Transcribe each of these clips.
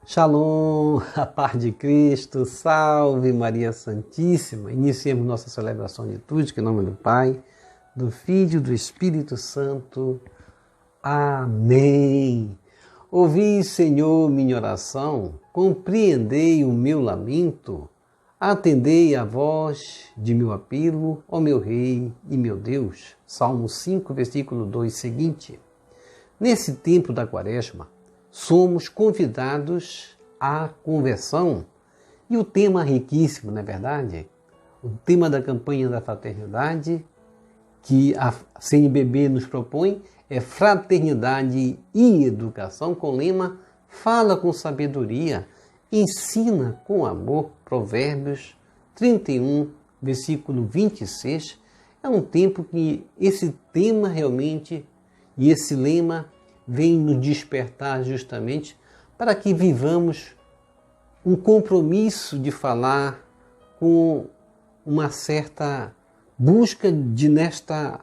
Shalom, a paz de Cristo, salve Maria Santíssima. Iniciemos nossa celebração de tudo, em nome do Pai, do Filho e do Espírito Santo. Amém. Ouvi, Senhor, minha oração, compreendei o meu lamento, atendei a voz de meu apelo, ó meu Rei e meu Deus. Salmo 5, versículo 2 seguinte. Nesse tempo da Quaresma, somos convidados à conversão. E o tema riquíssimo, não é verdade? O tema da campanha da fraternidade que a CNBB nos propõe é Fraternidade e Educação, com o lema Fala com sabedoria, ensina com amor. Provérbios 31, versículo 26. É um tempo que esse tema realmente e esse lema vem nos despertar justamente para que vivamos um compromisso de falar com uma certa busca de, nesta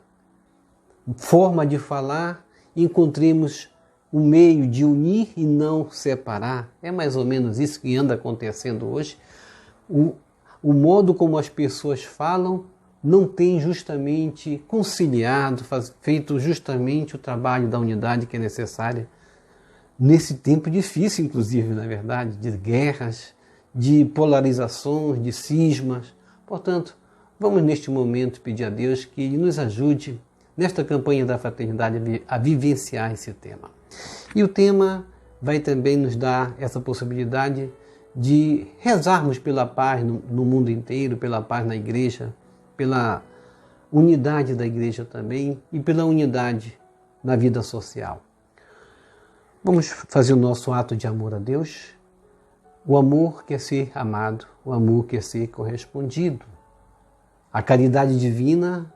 forma de falar, encontremos o meio de unir e não separar. É mais ou menos isso que anda acontecendo hoje. O modo como as pessoas falam não tem justamente conciliado, feito justamente o trabalho da unidade que é necessária nesse tempo difícil, inclusive, na verdade, de guerras, de polarizações, de cismas. Portanto, vamos neste momento pedir a Deus que Ele nos ajude nesta campanha da fraternidade a vivenciar esse tema. E o tema vai também nos dar essa possibilidade de rezarmos pela paz no mundo inteiro, pela paz na igreja, pela unidade da igreja também e pela unidade na vida social. Vamos fazer o nosso ato de amor a Deus. O amor quer ser amado, o amor quer ser correspondido. A caridade divina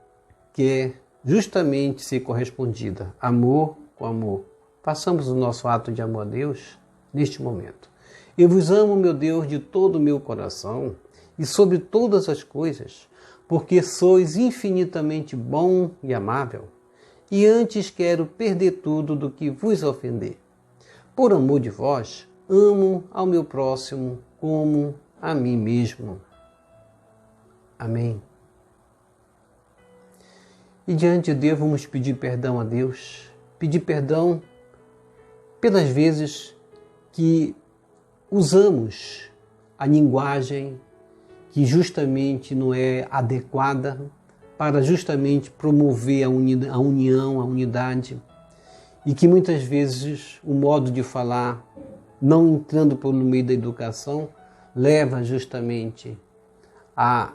quer justamente ser correspondida. Amor com amor. Façamos o nosso ato de amor a Deus neste momento. Eu vos amo, meu Deus, de todo o meu coração e sobre todas as coisas, porque sois infinitamente bom e amável, e antes quero perder tudo do que vos ofender. Por amor de vós, amo ao meu próximo como a mim mesmo. Amém. E diante de Deus vamos pedir perdão a Deus, pedir perdão pelas vezes que usamos a linguagem que justamente não é adequada para justamente promover a união, a unidade, e que muitas vezes o modo de falar, não entrando por no meio da educação, leva justamente a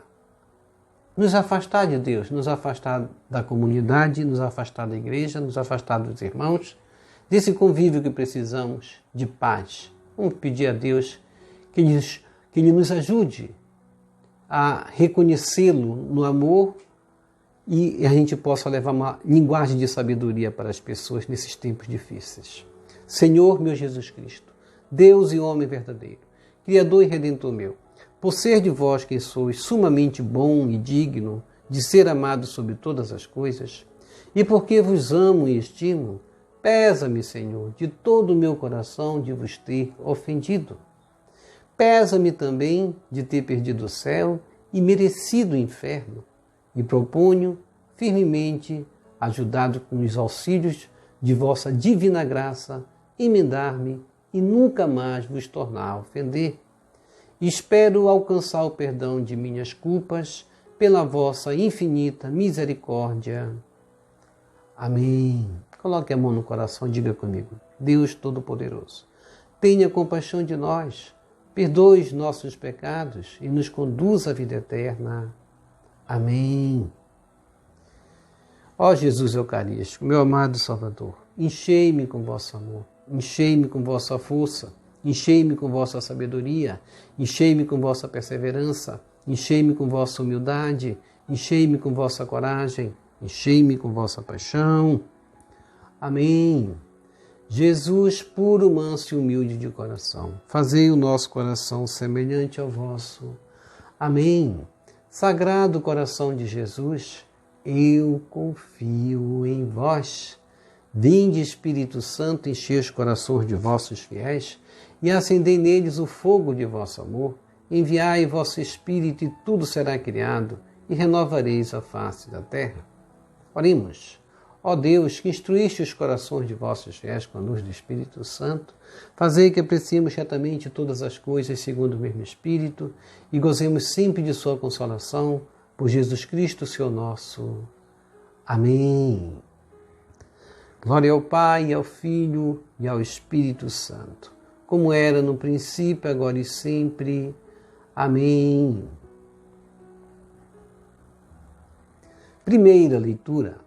nos afastar de Deus, nos afastar da comunidade, nos afastar da igreja, nos afastar dos irmãos, desse convívio que precisamos de paz. Vamos pedir a Deus que Ele nos ajude a reconhecê-lo no amor e a gente possa levar uma linguagem de sabedoria para as pessoas nesses tempos difíceis. Senhor meu Jesus Cristo, Deus e homem verdadeiro, Criador e Redentor meu, por ser de vós quem sois sumamente bom e digno de ser amado sobre todas as coisas, e porque vos amo e estimo, pesa-me, Senhor, de todo o meu coração de vos ter ofendido. Pesa-me também de ter perdido o céu e merecido o inferno, e proponho firmemente, ajudado com os auxílios de vossa divina graça, emendar-me e nunca mais vos tornar a ofender. Espero alcançar o perdão de minhas culpas pela vossa infinita misericórdia. Amém. Coloque a mão no coração e diga comigo: Deus Todo-Poderoso, tenha compaixão de nós, perdoe os nossos pecados e nos conduza à vida eterna. Amém. Ó Jesus Eucarístico, meu amado Salvador, enchei-me com vosso amor, enchei-me com vossa força, enchei-me com vossa sabedoria, enchei-me com vossa perseverança, enchei-me com vossa humildade, enchei-me com vossa coragem, enchei-me com vossa paixão. Amém. Jesus, puro, manso e humilde de coração, fazei o nosso coração semelhante ao vosso. Amém. Sagrado coração de Jesus, eu confio em vós. Vinde, Espírito Santo, enchei os corações de vossos fiéis e acendei neles o fogo de vosso amor. Enviai vosso Espírito e tudo será criado e renovareis a face da terra. Oremos. Ó Deus, que instruíste os corações de vossos fiéis com a luz do Espírito Santo, fazei que apreciemos retamente todas as coisas segundo o mesmo Espírito e gozemos sempre de sua consolação, por Jesus Cristo, Senhor nosso. Amém. Glória ao Pai, ao Filho e ao Espírito Santo, como era no princípio, agora e sempre. Amém. Primeira leitura.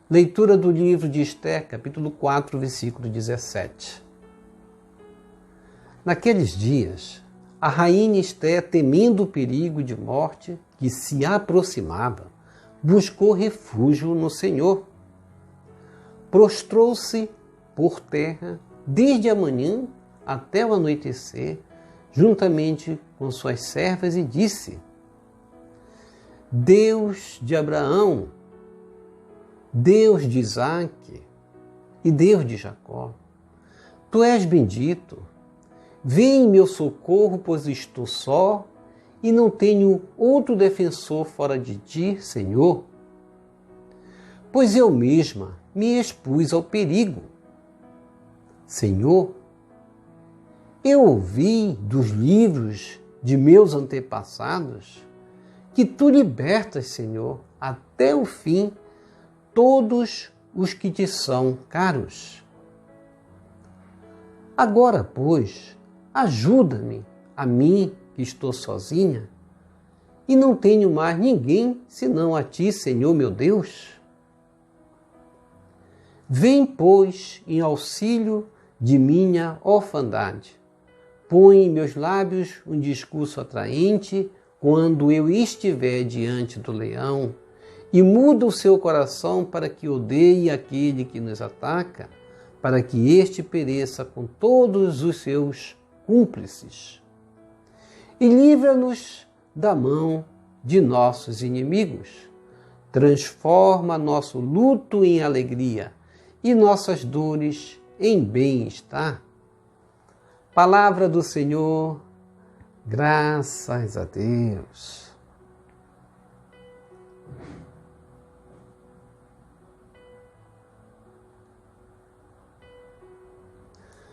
Leitura do livro de Esther, capítulo 4, versículo 17. Naqueles dias, a rainha Esther, temendo o perigo de morte que se aproximava, buscou refúgio no Senhor. Prostrou-se por terra desde a manhã até o anoitecer, juntamente com suas servas, e disse: Deus de Abraão, Deus de Isaque e Deus de Jacó, tu és bendito. Vem em meu socorro, pois estou só e não tenho outro defensor fora de ti, Senhor. Pois eu mesma me expus ao perigo. Senhor, eu ouvi dos livros de meus antepassados que tu libertas, Senhor, até o fim todos os que te são caros. Agora, pois, ajuda-me, a mim que estou sozinha e não tenho mais ninguém senão a ti, Senhor meu Deus. Vem, pois, em auxílio de minha orfandade. Põe em meus lábios um discurso atraente quando eu estiver diante do leão, e muda o seu coração para que odeie aquele que nos ataca, para que este pereça com todos os seus cúmplices. E livra-nos da mão de nossos inimigos. Transforma nosso luto em alegria e nossas dores em bem-estar. Palavra do Senhor, graças a Deus.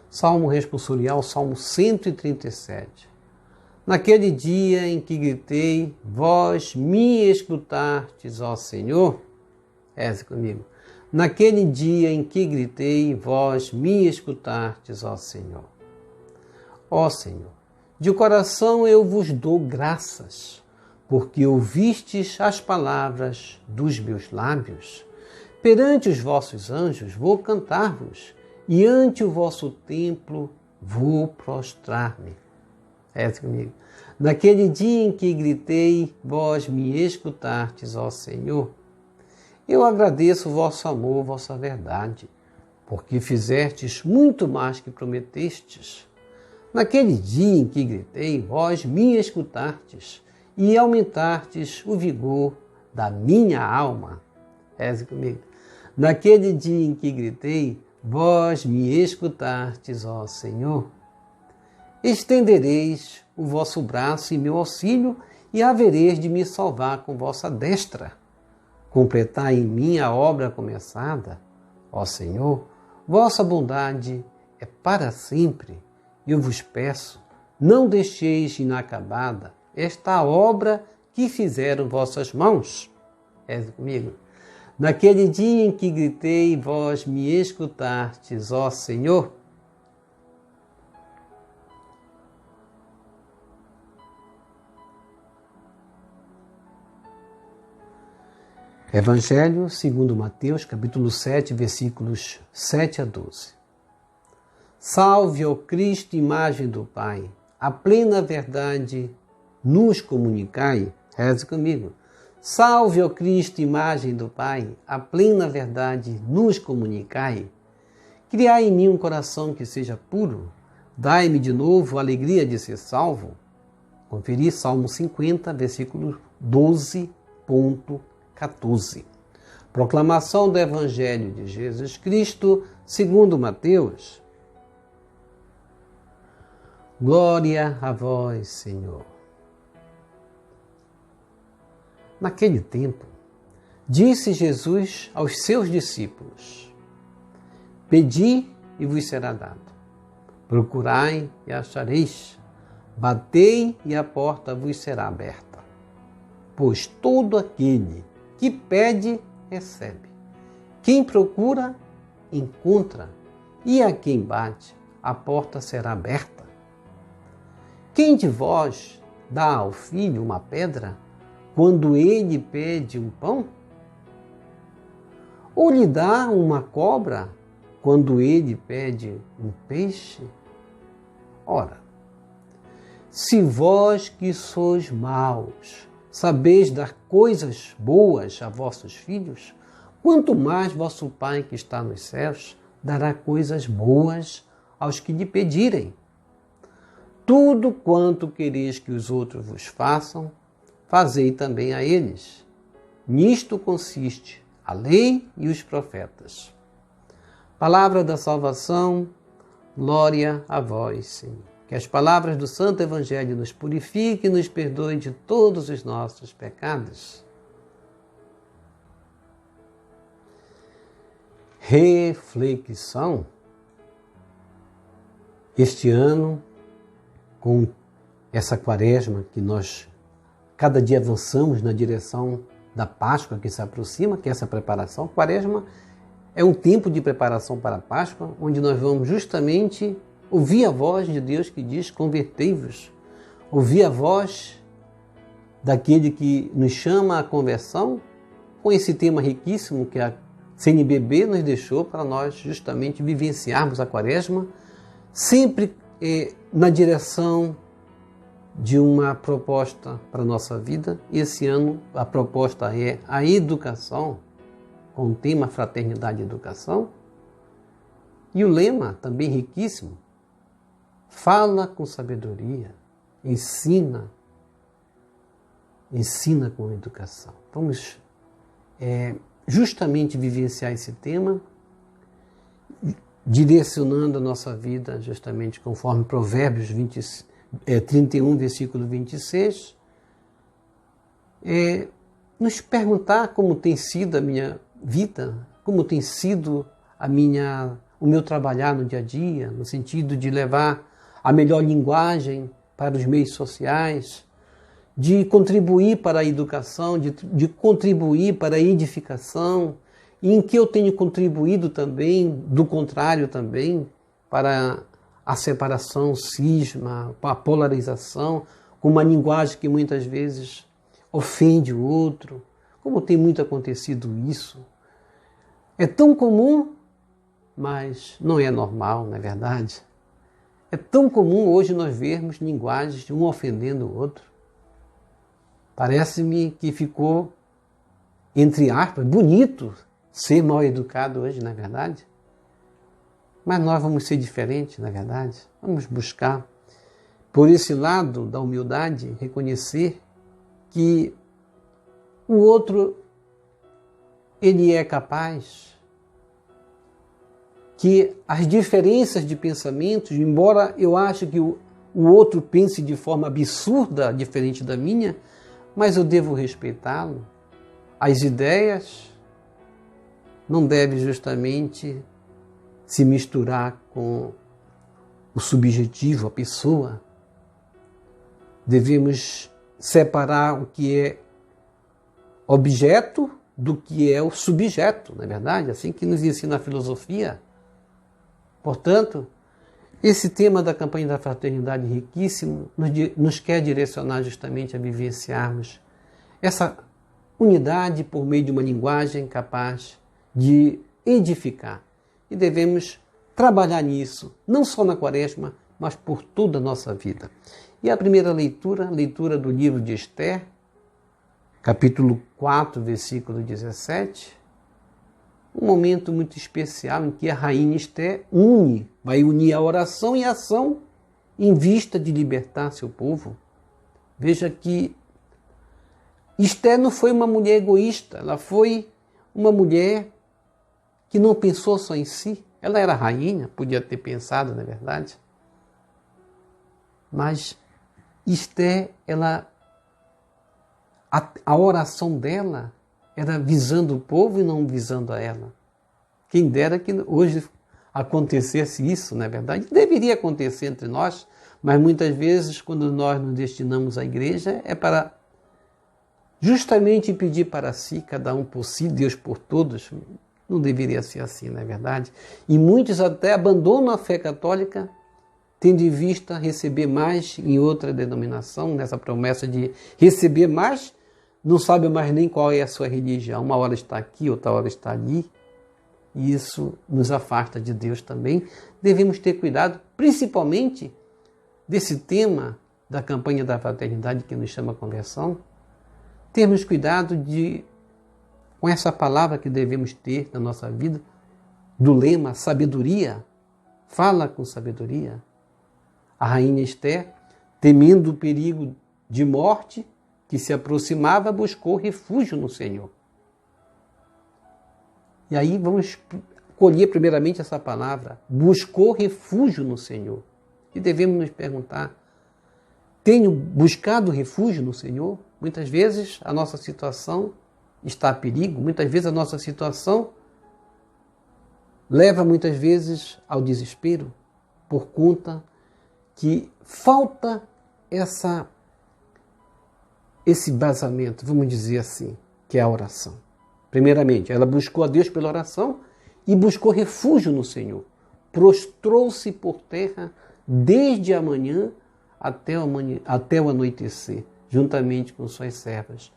Salmo responsorial, Salmo 137. Naquele dia em que gritei, vós me escutastes, ó Senhor. Reze comigo. Naquele dia em que gritei, vós me escutastes, ó Senhor. Ó Senhor, de coração eu vos dou graças, porque ouvistes as palavras dos meus lábios. Perante os vossos anjos vou cantar-vos, e ante o vosso templo vou prostrar-me. Reze comigo. Naquele dia em que gritei, vós me escutastes, ó Senhor. Eu agradeço o vosso amor, vossa verdade, porque fizestes muito mais que prometestes. Naquele dia em que gritei, vós me escutastes e aumentastes o vigor da minha alma. Reze comigo. Naquele dia em que gritei, vós me escutastes, ó Senhor. Estendereis o vosso braço em meu auxílio e havereis de me salvar com vossa destra. Completai em mim a obra começada, ó Senhor. Vossa bondade é para sempre. Eu vos peço, não deixeis inacabada esta obra que fizeram vossas mãos. Reze comigo. Naquele dia em que gritei, vós me escutastes, ó Senhor. Evangelho segundo Mateus, capítulo 7, versículos 7 a 12. Salve ao Cristo, imagem do Pai, a plena verdade nos comunicai. Reze comigo. Salve ao Cristo, imagem do Pai, a plena verdade nos comunicai. Criai em mim um coração que seja puro, dai-me de novo a alegria de ser salvo. Conferi Salmo 50, versículo 12.14. Proclamação do Evangelho de Jesus Cristo, segundo Mateus. Glória a vós, Senhor. Naquele tempo, disse Jesus aos seus discípulos: Pedi e vos será dado. Procurai e achareis. Batei e a porta vos será aberta. Pois todo aquele que pede, recebe. Quem procura, encontra. E a quem bate, a porta será aberta. Quem de vós dá ao filho uma pedra quando ele pede um pão? Ou lhe dá uma cobra quando ele pede um peixe? Ora, se vós que sois maus, sabeis dar coisas boas a vossos filhos, quanto mais vosso Pai que está nos céus dará coisas boas aos que lhe pedirem. Tudo quanto quereis que os outros vos façam, fazei também a eles. Nisto consiste a lei e os profetas. Palavra da salvação, glória a vós, Senhor. Que as palavras do Santo Evangelho nos purifiquem e nos perdoem de todos os nossos pecados. Reflexão. Este ano, com essa quaresma que nós cada dia avançamos na direção da Páscoa que se aproxima, que é essa preparação. Quaresma é um tempo de preparação para a Páscoa, onde nós vamos justamente ouvir a voz de Deus que diz: convertei-vos. Ouvir a voz daquele que nos chama à conversão, com esse tema riquíssimo que a CNBB nos deixou para nós justamente vivenciarmos a Quaresma, sempre na direção de uma proposta para a nossa vida. E esse ano a proposta é a educação, com o tema Fraternidade e Educação. E o lema, também riquíssimo: fala com sabedoria, ensina com educação. Vamos justamente vivenciar esse tema, direcionando a nossa vida justamente conforme Provérbios 31, versículo 26, nos perguntar como tem sido a minha vida, como tem sido o meu trabalhar no dia a dia, no sentido de levar a melhor linguagem para os meios sociais, de contribuir para a educação, de contribuir para a edificação, e em que eu tenho contribuído também, do contrário também, para a separação, o cisma, a polarização, com uma linguagem que muitas vezes ofende o outro. Como tem muito acontecido isso? É tão comum, mas não é normal, não é verdade? É tão comum hoje nós vermos linguagens de um ofendendo o outro. Parece-me que ficou, entre aspas, bonito ser mal educado hoje, não é verdade? Mas nós vamos ser diferentes, na verdade. Vamos buscar, por esse lado da humildade, reconhecer que o outro, ele é capaz, que as diferenças de pensamentos, embora eu ache que o outro pense de forma absurda, diferente da minha, mas eu devo respeitá-lo. As ideias não devem justamente se misturar com o subjetivo, a pessoa. Devemos separar o que é objeto do que é o subjeto, não é verdade? Assim que nos ensina a filosofia. Portanto, esse tema da campanha da fraternidade riquíssimo nos quer direcionar justamente a vivenciarmos essa unidade por meio de uma linguagem capaz de edificar. E devemos trabalhar nisso, não só na Quaresma, mas por toda a nossa vida. E a primeira leitura do livro de Esther, capítulo 4, versículo 17, um momento muito especial em que a rainha Esther vai unir a oração e a ação em vista de libertar seu povo. Veja que Esther não foi uma mulher egoísta, ela foi uma mulher que não pensou só em si. Ela era rainha, podia ter pensado, na verdade. Mas Esther, a oração dela era visando o povo e não visando a ela. Quem dera que hoje acontecesse isso, na verdade. Deveria acontecer entre nós, mas muitas vezes, quando nós nos destinamos à igreja, é para justamente pedir para si, cada um por si, Deus por todos. Não deveria ser assim, não é verdade? E muitos até abandonam a fé católica, tendo em vista receber mais em outra denominação, nessa promessa de receber mais, não sabe mais nem qual é a sua religião. Uma hora está aqui, outra hora está ali. E isso nos afasta de Deus também. Devemos ter cuidado, principalmente desse tema da campanha da fraternidade que nos chama a conversão. Termos cuidado com essa palavra que devemos ter na nossa vida, do lema sabedoria. Fala com sabedoria. A rainha Esther, temendo o perigo de morte que se aproximava, buscou refúgio no Senhor. E aí vamos colher primeiramente essa palavra, buscou refúgio no Senhor. E devemos nos perguntar, tenho buscado refúgio no Senhor? Muitas vezes a nossa situação está a perigo, muitas vezes a nossa situação leva muitas vezes ao desespero, por conta que falta esse basamento, vamos dizer assim, que é a oração. Primeiramente, ela buscou a Deus pela oração e buscou refúgio no Senhor. Prostrou-se por terra desde a manhã até o anoitecer, juntamente com suas servas.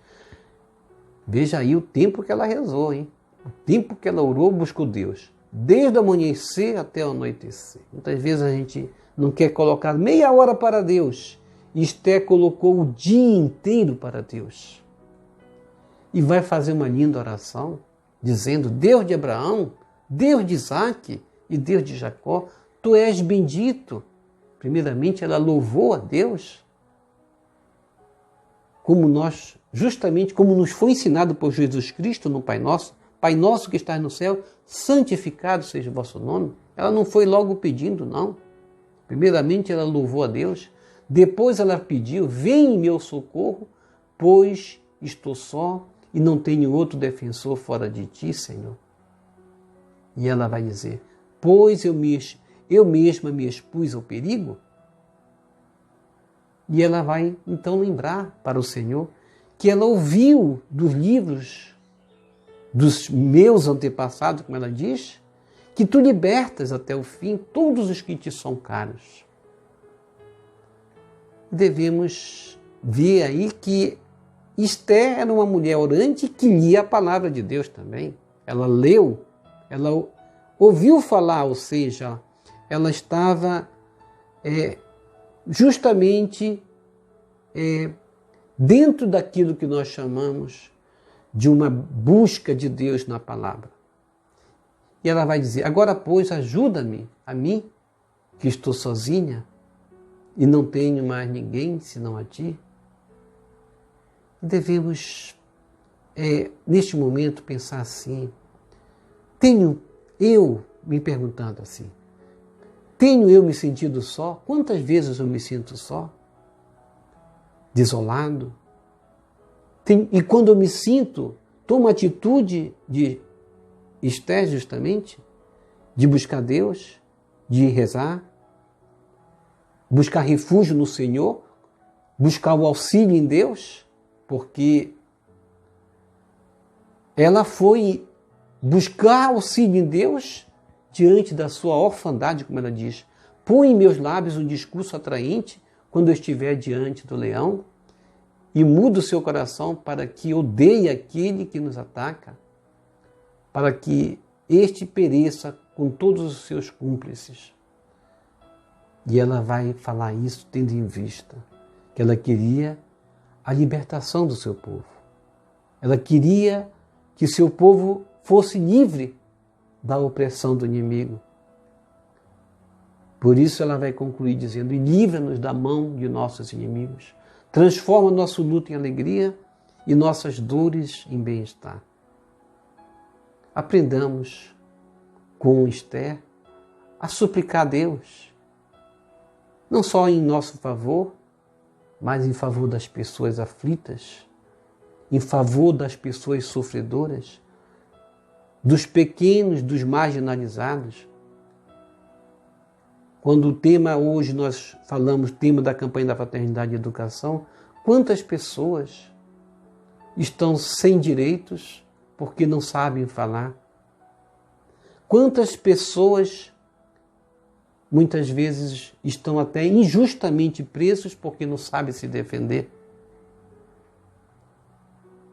Veja aí o tempo que ela rezou, hein? O tempo que ela orou, buscou Deus. Desde o amanhecer até o anoitecer. Muitas vezes a gente não quer colocar meia hora para Deus. Esther colocou o dia inteiro para Deus. E vai fazer uma linda oração, dizendo, Deus de Abraão, Deus de Isaac e Deus de Jacó, Tu és bendito. Primeiramente, ela louvou a Deus, justamente como nos foi ensinado por Jesus Cristo no Pai Nosso que estás no céu, santificado seja o vosso nome. Ela não foi logo pedindo, não. Primeiramente, ela louvou a Deus. Depois ela pediu, vem em meu socorro, pois estou só e não tenho outro defensor fora de ti, Senhor. E ela vai dizer, pois eu mesma me expus ao perigo. E ela vai então lembrar para o Senhor que ela ouviu dos livros dos meus antepassados, como ela diz, que tu libertas até o fim todos os que te são caros. Devemos ver aí que Esther era uma mulher orante que lia a palavra de Deus também. Ela leu, ela ouviu falar, ou seja, ela estava justamente dentro daquilo que nós chamamos de uma busca de Deus na palavra. E ela vai dizer, agora, pois, ajuda-me, a mim, que estou sozinha e não tenho mais ninguém senão a ti. Devemos, neste momento, pensar assim, tenho eu me perguntando assim, tenho eu me sentido só? Quantas vezes eu me sinto só? Desolado? E quando eu me sinto, tomo a atitude de Esther, justamente, de buscar Deus, de rezar, buscar refúgio no Senhor, buscar o auxílio em Deus, porque ela foi buscar auxílio em Deus diante da sua orfandade, como ela diz. Põe em meus lábios um discurso atraente quando eu estiver diante do leão e muda o seu coração para que odeie aquele que nos ataca, para que este pereça com todos os seus cúmplices. E ela vai falar isso tendo em vista que ela queria a libertação do seu povo. Ela queria que seu povo fosse livre da opressão do inimigo. Por isso ela vai concluir dizendo, e livra-nos da mão de nossos inimigos. Transforma nosso luto em alegria e nossas dores em bem-estar. aprendamos com Esther a suplicar a Deus, não só em nosso favor, mas em favor das pessoas aflitas, em favor das pessoas sofredoras, dos pequenos, dos marginalizados. Quando o tema hoje nós falamos, tema da campanha da Fraternidade e Educação, quantas pessoas estão sem direitos porque não sabem falar? Quantas pessoas muitas vezes estão até injustamente presos porque não sabem se defender?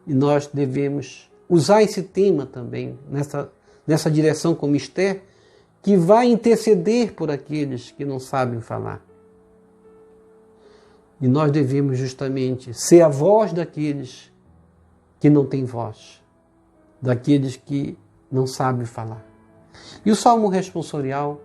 E nós devemos usar esse tema também, nessa direção como Esther, que vai interceder por aqueles que não sabem falar. E nós devemos justamente ser a voz daqueles que não têm voz, daqueles que não sabem falar. E o Salmo responsorial,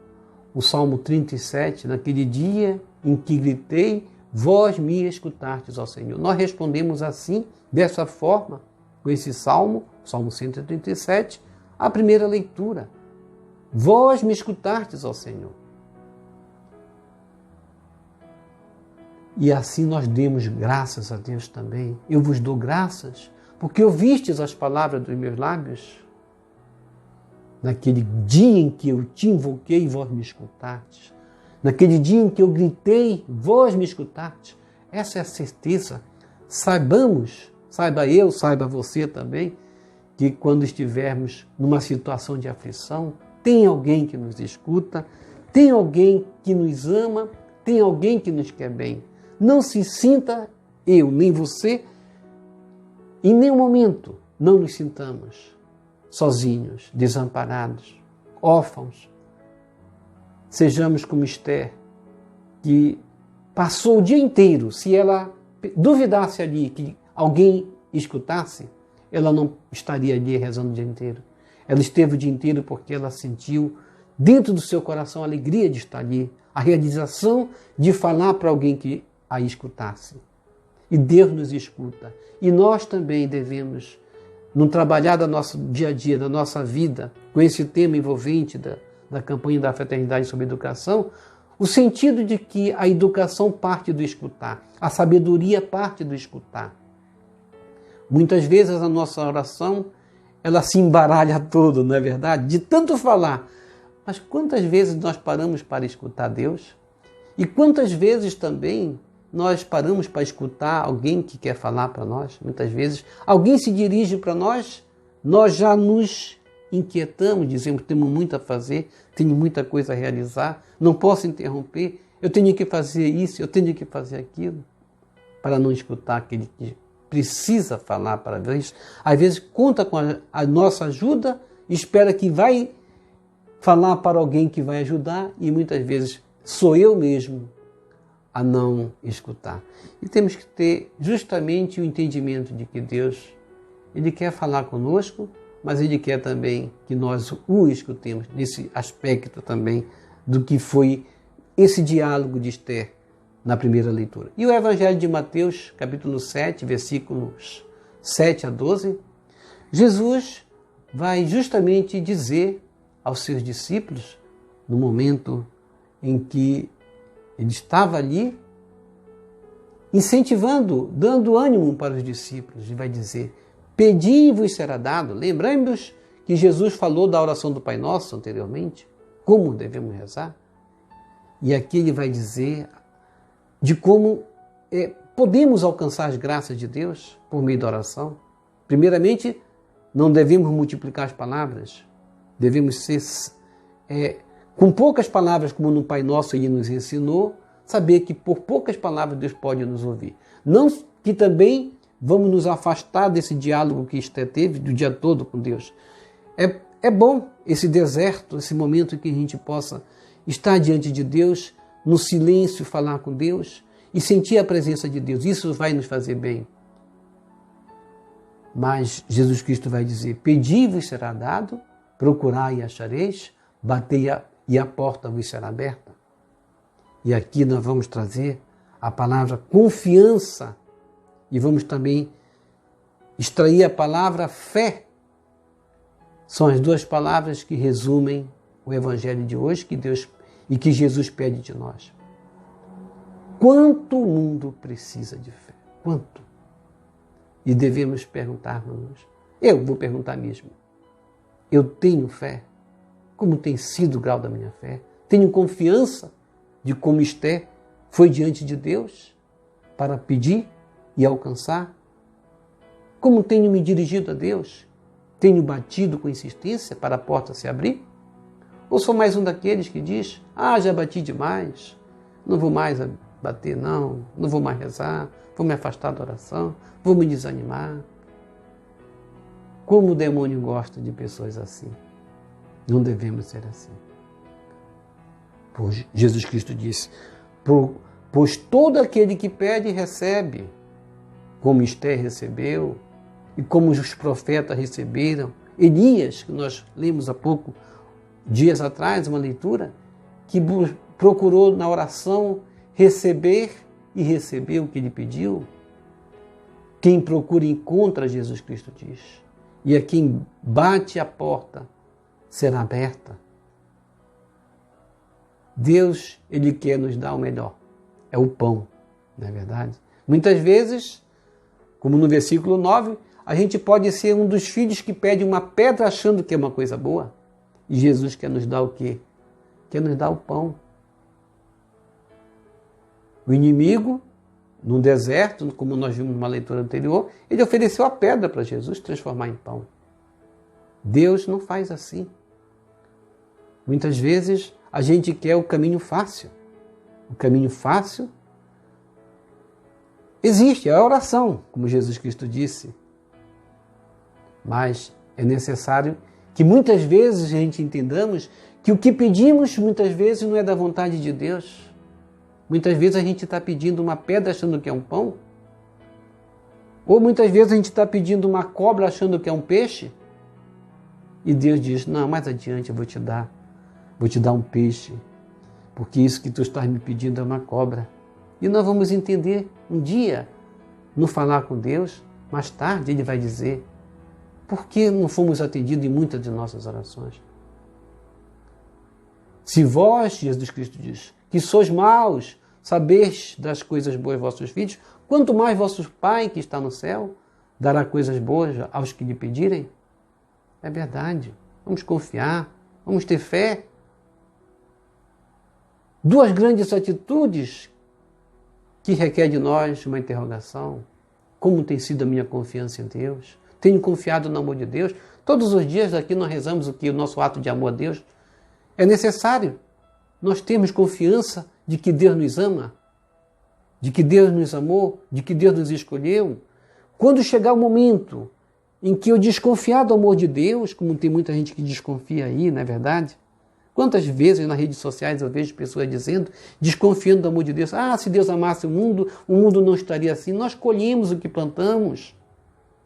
o Salmo 37, naquele dia em que gritei, vós me escutastes, ó Senhor. Nós respondemos assim, dessa forma, com esse Salmo, Salmo 137, a primeira leitura. Vós me escutastes, ó Senhor. E assim nós demos graças a Deus também. Eu vos dou graças, porque ouvistes as palavras dos meus lábios. Naquele dia em que eu te invoquei, vós me escutastes. Naquele dia em que eu gritei, vós me escutastes. Essa é a certeza. Saibamos, saiba eu, saiba você também, que quando estivermos numa situação de aflição, tem alguém que nos escuta, tem alguém que nos ama, tem alguém que nos quer bem. Não se sinta, eu nem você, em nenhum momento não nos sintamos sozinhos, desamparados, órfãos. Sejamos como Esther, que passou o dia inteiro, se ela duvidasse ali que alguém escutasse, ela não estaria ali rezando o dia inteiro. Ela esteve o dia inteiro porque ela sentiu dentro do seu coração a alegria de estar ali, a realização de falar para alguém que a escutasse. E Deus nos escuta. E nós também devemos, no trabalhar do nosso dia a dia, da nossa vida, com esse tema envolvente da campanha da Fraternidade sobre Educação, o sentido de que a educação parte do escutar, a sabedoria parte do escutar. Muitas vezes a nossa oração, ela se embaralha toda, não é verdade? De tanto falar. Mas quantas vezes nós paramos para escutar Deus? E quantas vezes também nós paramos para escutar alguém que quer falar para nós? Muitas vezes alguém se dirige para nós, nós já nos inquietamos, dizemos, temos muito a fazer, tenho muita coisa a realizar, não posso interromper, eu tenho que fazer isso, eu tenho que fazer aquilo, para não escutar aquele que precisa falar para Deus. Às vezes conta com a nossa ajuda, espera que vai falar para alguém que vai ajudar e muitas vezes sou eu mesmo a não escutar. E temos que ter justamente o entendimento de que Deus, Ele quer falar conosco, mas Ele quer também que nós o escutemos nesse aspecto também do que foi esse diálogo de Esther na primeira leitura. E o Evangelho de Mateus, capítulo 7, versículos 7 a 12, Jesus vai justamente dizer aos seus discípulos, no momento em que ele estava ali, incentivando, dando ânimo para os discípulos, ele vai dizer, pedi e vos será dado. Lembramos que Jesus falou da oração do Pai Nosso anteriormente, como devemos rezar. E aqui ele vai dizer de como podemos alcançar as graças de Deus por meio da oração. Primeiramente, não devemos multiplicar as palavras, devemos ser, com poucas palavras, como no Pai Nosso Ele nos ensinou, saber que por poucas palavras Deus pode nos ouvir. Não que também vamos nos afastar desse diálogo que Esther teve do dia todo com Deus. É bom esse deserto, esse momento em que a gente possa estar diante de Deus, no silêncio, falar com Deus e sentir a presença de Deus. Isso vai nos fazer bem. Mas Jesus Cristo vai dizer, pedi e vos será dado, procurai e achareis, batei e a porta vos será aberta. E aqui nós vamos trazer a palavra confiança e vamos também extrair a palavra fé. São as duas palavras que resumem o Evangelho de hoje que Jesus pede de nós. Quanto o mundo precisa de fé? Quanto? E devemos perguntar-nos. Eu vou perguntar mesmo. Eu tenho fé? Como tem sido o grau da minha fé? Tenho confiança de como Esther foi diante de Deus para pedir e alcançar? Como tenho me dirigido a Deus? Tenho batido com insistência para a porta se abrir? Ou sou mais um daqueles que diz, já bati demais, não vou mais bater não vou mais rezar, vou me afastar da oração, vou me desanimar? Como o demônio gosta de pessoas assim. Não devemos ser assim. Pois Jesus Cristo disse, pois todo aquele que pede, recebe, como Esther recebeu, e como os profetas receberam. Elias, que nós lemos há pouco, dias atrás, uma leitura, que procurou na oração receber e recebeu o que ele pediu. Quem procura encontra, Jesus Cristo diz. E a quem bate a porta será aberta. Deus, Ele quer nos dar o melhor. É o pão, não é verdade? Muitas vezes, como no versículo 9, a gente pode ser um dos filhos que pede uma pedra achando que é uma coisa boa. E Jesus quer nos dar o quê? Quer nos dar o pão. O inimigo, no deserto, como nós vimos numa leitura anterior, ele ofereceu a pedra para Jesus transformar em pão. Deus não faz assim. Muitas vezes a gente quer o caminho fácil. O caminho fácil existe, é a oração, como Jesus Cristo disse. Mas é necessário que muitas vezes a gente entendamos que o que pedimos muitas vezes não é da vontade de Deus. Muitas vezes a gente está pedindo uma pedra achando que é um pão. Ou muitas vezes a gente está pedindo uma cobra achando que é um peixe. E Deus diz, não, mais adiante eu vou te dar um peixe, porque isso que tu estás me pedindo é uma cobra. E nós vamos entender um dia, no falar com Deus, mais tarde Ele vai dizer, por que não fomos atendidos em muitas de nossas orações? Se vós, Jesus Cristo diz, que sois maus, sabeis das coisas boas vossos filhos, quanto mais vosso Pai que está no céu dará coisas boas aos que lhe pedirem? É verdade. Vamos confiar, vamos ter fé. Duas grandes atitudes que requer de nós uma interrogação. Como tem sido a minha confiança em Deus? Tenho confiado no amor de Deus? Todos os dias aqui nós rezamos o nosso ato de amor a Deus. É necessário nós termos confiança de que Deus nos ama, de que Deus nos amou, de que Deus nos escolheu. Quando chegar o momento em que eu desconfiar do amor de Deus, como tem muita gente que desconfia aí, não é verdade? Quantas vezes nas redes sociais eu vejo pessoas dizendo, desconfiando do amor de Deus, se Deus amasse o mundo não estaria assim. Nós colhemos o que plantamos.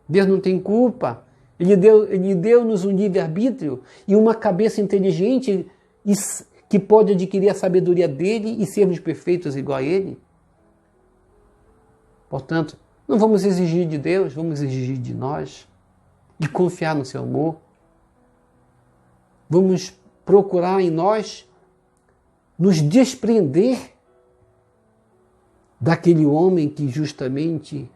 Deus não tem culpa. Ele deu-nos um livre-arbítrio e uma cabeça inteligente que pode adquirir a sabedoria dele e sermos perfeitos igual a ele. Portanto, não vamos exigir de Deus, vamos exigir de nós, de confiar no seu amor. Vamos procurar em nós nos desprender daquele homem que justamente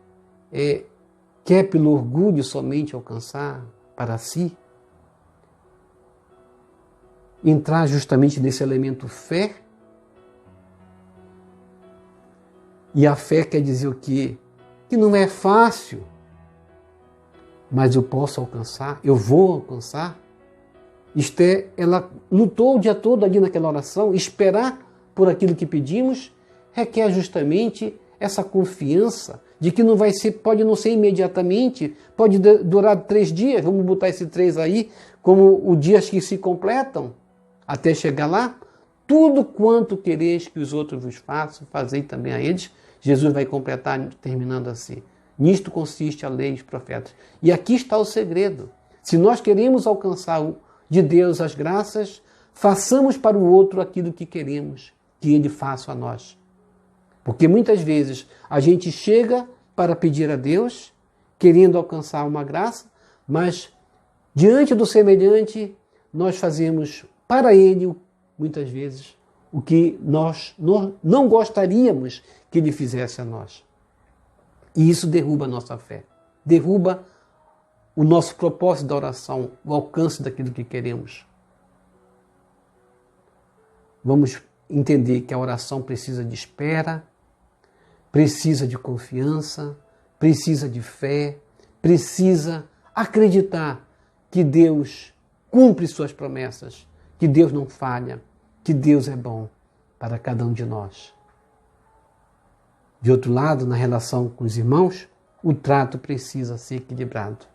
quer pelo orgulho somente alcançar para si. Entrar justamente nesse elemento fé. E a fé quer dizer o quê? Que não é fácil, mas eu posso alcançar, eu vou alcançar. Esther, ela lutou o dia todo ali naquela oração. Esperar por aquilo que pedimos requer justamente essa confiança de que não vai ser, pode não ser imediatamente, pode durar 3 dias, vamos botar esse 3 aí, como os dias que se completam, até chegar lá. Tudo quanto quereis que os outros vos façam, fazei também a eles. Jesus vai completar terminando assim. Nisto consiste a lei e os profetas. E aqui está o segredo. Se nós queremos alcançar de Deus as graças, façamos para o outro aquilo que queremos que Ele faça a nós. Porque muitas vezes a gente chega para pedir a Deus, querendo alcançar uma graça, mas Diante do semelhante, nós fazemos para ele, muitas vezes, o que nós não gostaríamos que ele fizesse a nós. E isso derruba a nossa fé, derruba o nosso propósito da oração, o alcance daquilo que queremos. Vamos entender que a oração precisa de espera, precisa de confiança, precisa de fé, precisa acreditar que Deus cumpre suas promessas, que Deus não falha, que Deus é bom para cada um de nós. De outro lado, na relação com os irmãos, o trato precisa ser equilibrado.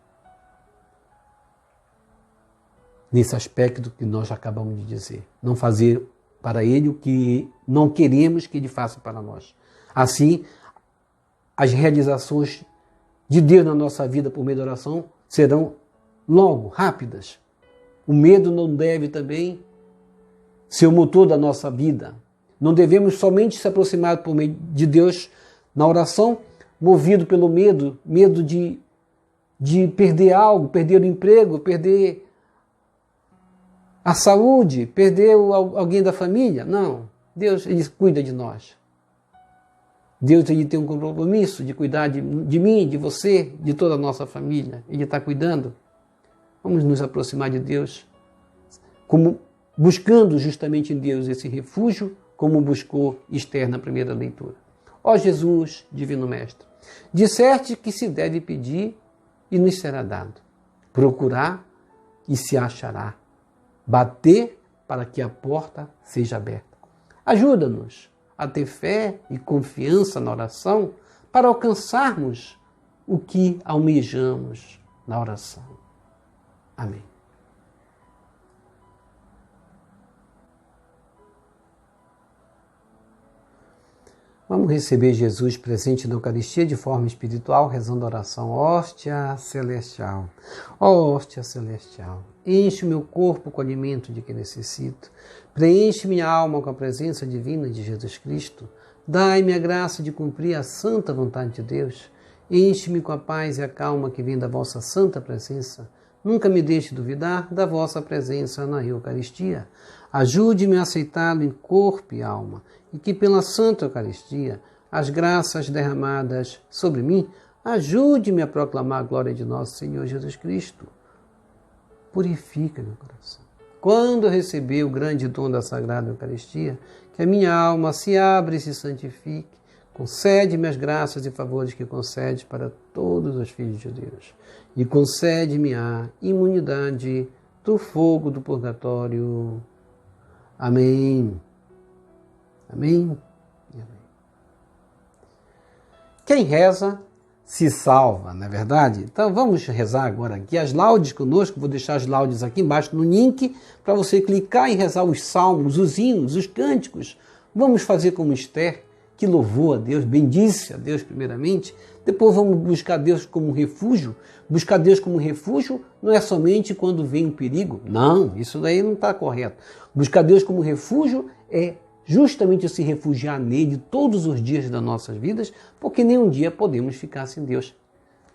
Nesse aspecto que nós acabamos de dizer. Não fazer para ele o que não queremos que ele faça para nós. Assim, as realizações de Deus na nossa vida por meio da oração serão logo, rápidas. O medo não deve também ser o motor da nossa vida. Não devemos somente se aproximar por meio de Deus na oração, movido pelo medo, medo de perder algo, perder o emprego, perder a saúde, perder alguém da família. Não, Deus, Ele cuida de nós. Deus, Ele tem um compromisso de cuidar de mim, de você, de toda a nossa família. Ele está cuidando. Vamos nos aproximar de Deus, como buscando justamente em Deus esse refúgio, como buscou Esther na primeira leitura. Ó Jesus, Divino Mestre, disseste que se deve pedir e nos será dado, procurar e se achará, bater para que a porta seja aberta. Ajuda-nos a ter fé e confiança na oração para alcançarmos o que almejamos na oração. Amém. Vamos receber Jesus presente na Eucaristia de forma espiritual, rezando a oração. Hóstia celestial, ó hóstia celestial, enche o meu corpo com o alimento de que necessito, preenche minha alma com a presença divina de Jesus Cristo, dai-me a graça de cumprir a santa vontade de Deus, enche-me com a paz e a calma que vem da vossa santa presença, nunca me deixe duvidar da vossa presença na Eucaristia, ajude-me a aceitá-lo em corpo e alma, e que pela Santa Eucaristia, as graças derramadas sobre mim, ajude-me a proclamar a glória de nosso Senhor Jesus Cristo. Purifica meu coração. Quando eu receber o grande dom da Sagrada Eucaristia, que a minha alma se abra e se santifique, concede-me as graças e favores que concede para todos os filhos de Deus, e concede-me a imunidade do fogo do purgatório. Amém. Amém e amém. Quem reza se salva, não é verdade? Então vamos rezar agora aqui as laudes conosco. Vou deixar as laudes aqui embaixo no link para você clicar e rezar os salmos, os hinos, os cânticos. Vamos fazer como Esther, que louvou a Deus, bendisse a Deus primeiramente. Depois vamos buscar Deus como refúgio. Buscar Deus como refúgio não é somente quando vem um perigo. Não, isso daí não está correto. Buscar Deus como refúgio é justamente se refugiar nele todos os dias das nossas vidas, porque nenhum dia podemos ficar sem Deus.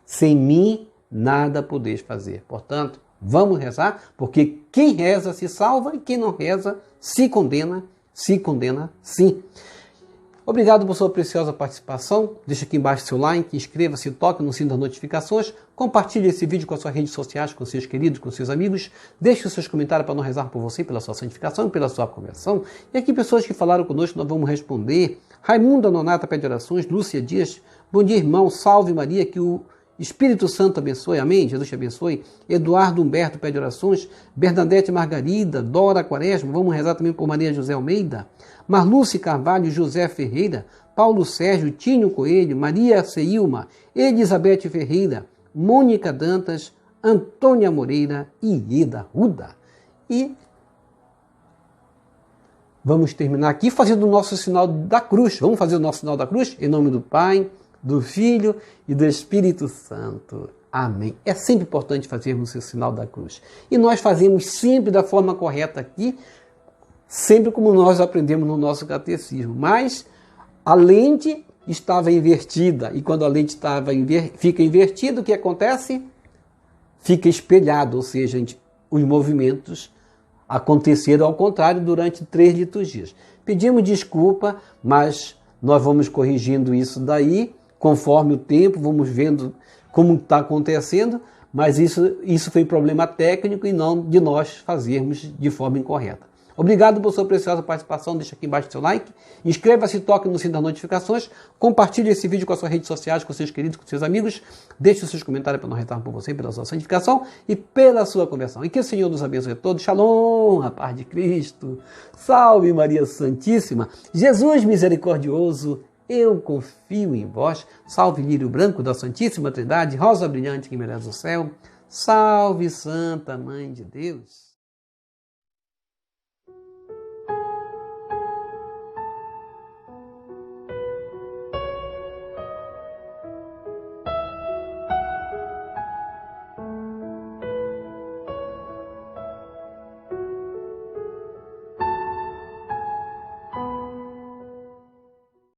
Sem mim, nada podeis fazer. Portanto, vamos rezar, porque quem reza se salva e quem não reza se condena sim. Obrigado por sua preciosa participação. Deixa aqui embaixo seu like, inscreva-se, toque no sino das notificações, compartilhe esse vídeo com as suas redes sociais, com seus queridos, com seus amigos. Deixe os seus comentários para nós rezar por você, pela sua santificação, pela sua conversão. E aqui pessoas que falaram conosco, nós vamos responder. Raimunda Nonata pede orações, Lúcia Dias, bom dia irmão, salve Maria, que o Espírito Santo abençoe, amém, Jesus te abençoe. Eduardo Humberto pede orações, Bernadette Margarida, Dora Quaresma, vamos rezar também por Maria José Almeida, Marluce Carvalho, José Ferreira, Paulo Sérgio, Tínio Coelho, Maria Ceilma, Elizabeth Ferreira, Mônica Dantas, Antônia Moreira e Ida Ruda. E vamos terminar aqui fazendo o nosso sinal da cruz. Vamos fazer o nosso sinal da cruz? Em nome do Pai, do Filho e do Espírito Santo. Amém. É sempre importante fazermos o sinal da cruz. E nós fazemos sempre da forma correta aqui, sempre como nós aprendemos no nosso catecismo. Mas a lente estava invertida. E quando a lente fica invertida, o que acontece? fica espelhado, ou seja, os movimentos aconteceram ao contrário durante 3 liturgias. Pedimos desculpa, mas nós vamos corrigindo isso daí, conforme o tempo, vamos vendo como está acontecendo, mas isso foi problema técnico e não de nós fazermos de forma incorreta. Obrigado por sua preciosa participação, deixa aqui embaixo seu like, inscreva-se, toque no sininho das notificações, compartilhe esse vídeo com as suas redes sociais, com seus queridos, com seus amigos, deixe os seus comentários para nós rezarmos por você, pela sua santificação e pela sua conversão. E que o Senhor nos abençoe a todos. Shalom, a paz de Cristo. Salve Maria Santíssima. Jesus misericordioso, eu confio em vós. Salve lírio branco da Santíssima Trindade, rosa brilhante que merece o céu. Salve Santa Mãe de Deus.